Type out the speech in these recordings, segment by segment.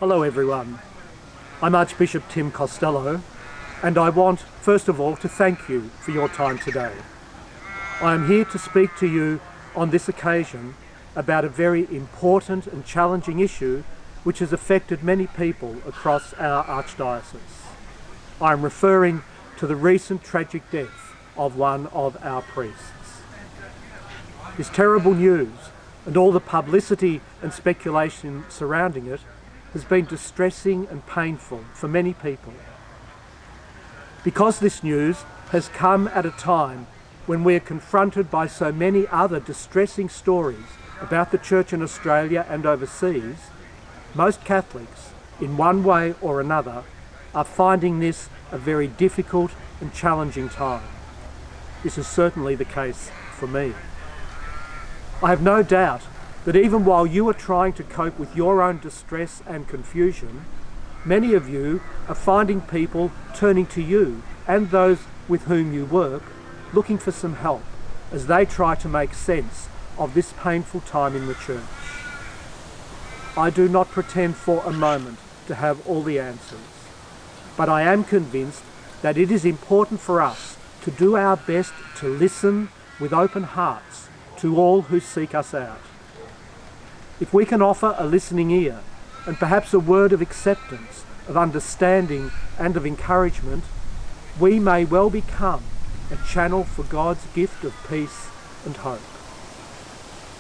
Hello everyone, I'm Archbishop Tim Costello and I want first of all to thank you for your time today. I am here to speak to you on this occasion about a very important and challenging issue which has affected many people across our Archdiocese. I am referring to the recent tragic death of one of our priests. This terrible news and all the publicity and speculation surrounding it has been distressing and painful for many people. Because this news has come at a time when we are confronted by so many other distressing stories about the Church in Australia and overseas, most Catholics, in one way or another, are finding this a very difficult and challenging time. This is certainly the case for me. I have no doubt that even while you are trying to cope with your own distress and confusion, many of you are finding people turning to you and those with whom you work, looking for some help as they try to make sense of this painful time in the Church. I do not pretend for a moment to have all the answers, but I am convinced that it is important for us to do our best to listen with open hearts to all who seek us out. If we can offer a listening ear and perhaps a word of acceptance, of understanding and of encouragement, we may well become a channel for God's gift of peace and hope.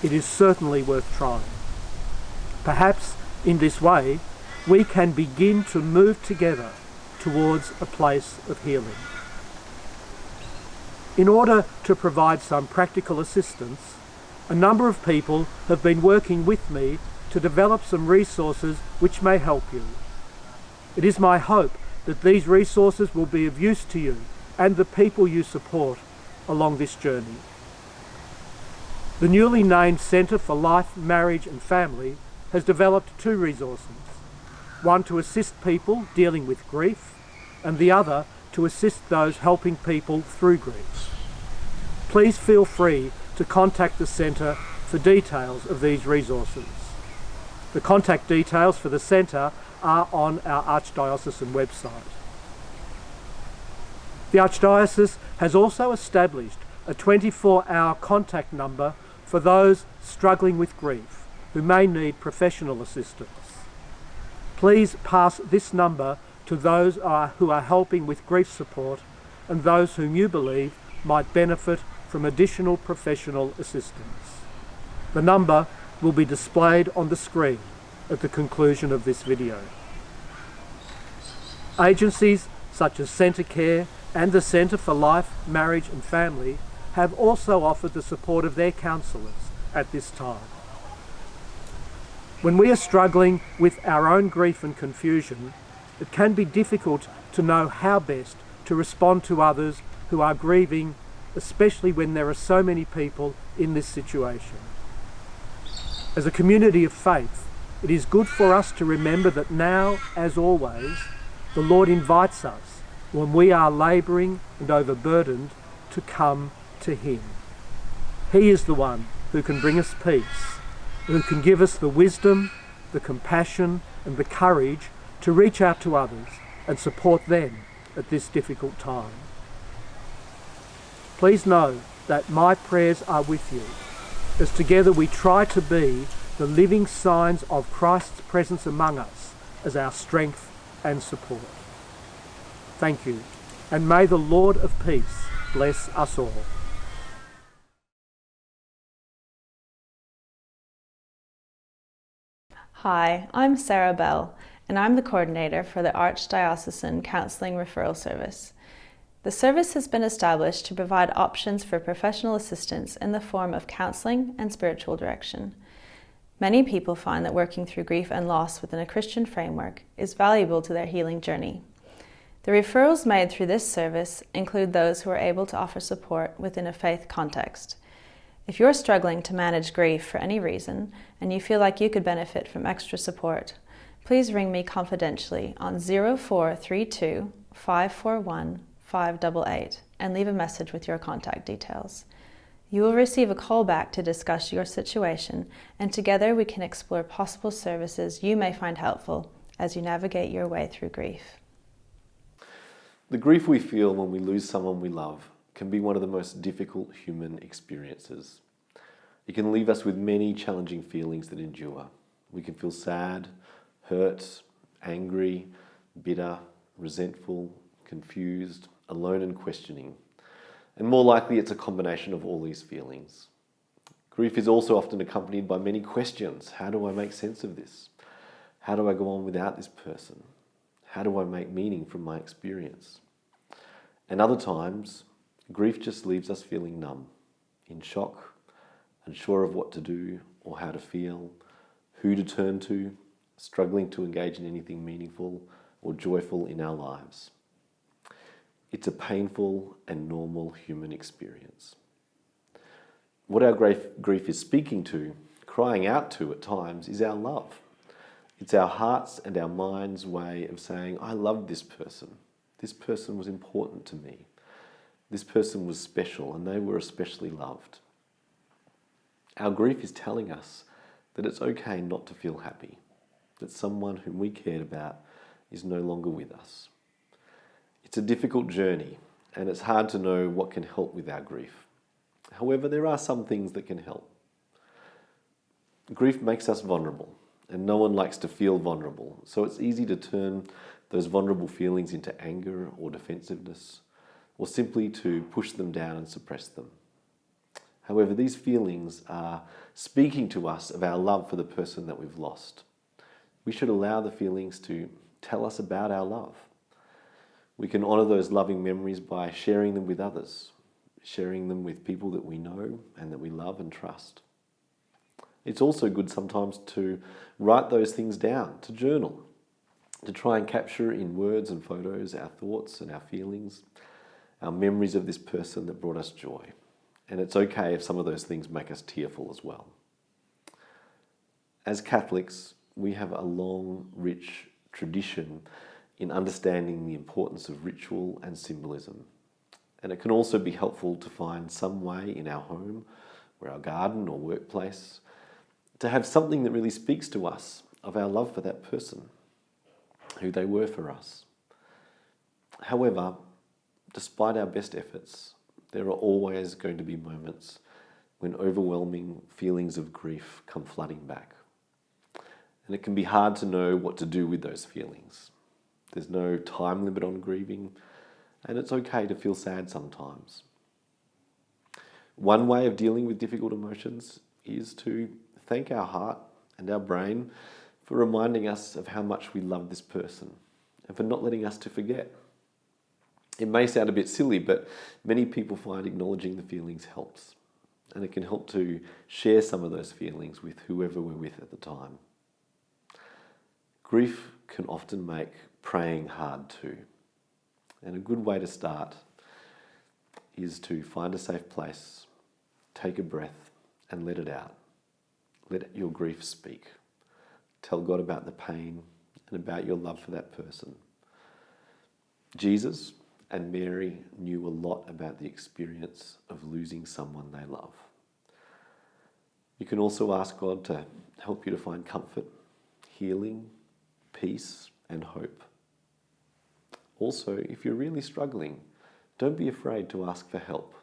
It is certainly worth trying. Perhaps in this way we can begin to move together towards a place of healing. In order to provide some practical assistance, a number of people have been working with me to develop some resources which may help you. It is my hope that these resources will be of use to you and the people you support along this journey. The newly named Centre for Life, Marriage and Family has developed two resources, one to assist people dealing with grief and the other to assist those helping people through grief. Please feel free to contact the Centre for details of these resources. The contact details for the Centre are on our Archdiocesan website. The Archdiocese has also established a 24-hour contact number for those struggling with grief who may need professional assistance. Please pass this number to those who are helping with grief support and those whom you believe might benefit from additional professional assistance. The number will be displayed on the screen at the conclusion of this video. Agencies such as Centrecare and the Centre for Life, Marriage and Family have also offered the support of their counsellors at this time. When we are struggling with our own grief and confusion, it can be difficult to know how best to respond to others who are grieving, especially when there are so many people in this situation. As a community of faith, it is good for us to remember that now, as always, the Lord invites us, when we are labouring and overburdened, to come to Him. He is the one who can bring us peace, who can give us the wisdom, the compassion and the courage to reach out to others and support them at this difficult time. Please know that my prayers are with you, as together we try to be the living signs of Christ's presence among us as our strength and support. Thank you, and may the Lord of peace bless us all. Hi, I'm Sarah Bell, and I'm the coordinator for the Archdiocesan Counselling Referral Service. The service has been established to provide options for professional assistance in the form of counselling and spiritual direction. Many people find that working through grief and loss within a Christian framework is valuable to their healing journey. The referrals made through this service include those who are able to offer support within a faith context. If you're struggling to manage grief for any reason and you feel like you could benefit from extra support, please ring me confidentially on 0432 541 588 and leave a message with your contact details. You will receive a call back to discuss your situation, and together we can explore possible services you may find helpful as you navigate your way through grief. The grief we feel when we lose someone we love can be one of the most difficult human experiences. It can leave us with many challenging feelings that endure. We can feel sad, hurt, angry, bitter, resentful, confused, alone and questioning. And more likely it's a combination of all these feelings. Grief is also often accompanied by many questions. How do I make sense of this? How do I go on without this person? How do I make meaning from my experience? And other times, grief just leaves us feeling numb, in shock, unsure of what to do or how to feel, who to turn to, struggling to engage in anything meaningful or joyful in our lives. It's a painful and normal human experience. What our grief is speaking to, crying out to at times, is our love. It's our hearts and our minds' way of saying, I love this person. This person was important to me. This person was special and they were especially loved. Our grief is telling us that it's okay not to feel happy, that someone whom we cared about is no longer with us. It's a difficult journey and it's hard to know what can help with our grief. However, there are some things that can help. Grief makes us vulnerable, and no one likes to feel vulnerable, so it's easy to turn those vulnerable feelings into anger or defensiveness, or simply to push them down and suppress them. However, these feelings are speaking to us of our love for the person that we've lost. We should allow the feelings to tell us about our love. We can honour those loving memories by sharing them with others, sharing them with people that we know and that we love and trust. It's also good sometimes to write those things down, to journal, to try and capture in words and photos our thoughts and our feelings, our memories of this person that brought us joy. And it's okay if some of those things make us tearful as well. As Catholics, we have a long, rich tradition in understanding the importance of ritual and symbolism. And it can also be helpful to find some way in our home or our garden or workplace to have something that really speaks to us of our love for that person, who they were for us. However, despite our best efforts, there are always going to be moments when overwhelming feelings of grief come flooding back. And it can be hard to know what to do with those feelings. There's no time limit on grieving, and it's okay to feel sad sometimes. One way of dealing with difficult emotions is to thank our heart and our brain for reminding us of how much we love this person and for not letting us to forget. It may sound a bit silly, but many people find acknowledging the feelings helps, and it can help to share some of those feelings with whoever we're with at the time. Grief can often make praying hard too. And a good way to start is to find a safe place, take a breath and let it out. Let your grief speak. Tell God about the pain and about your love for that person. Jesus and Mary knew a lot about the experience of losing someone they love. You can also ask God to help you to find comfort, healing, peace and hope. Also, if you're really struggling, don't be afraid to ask for help.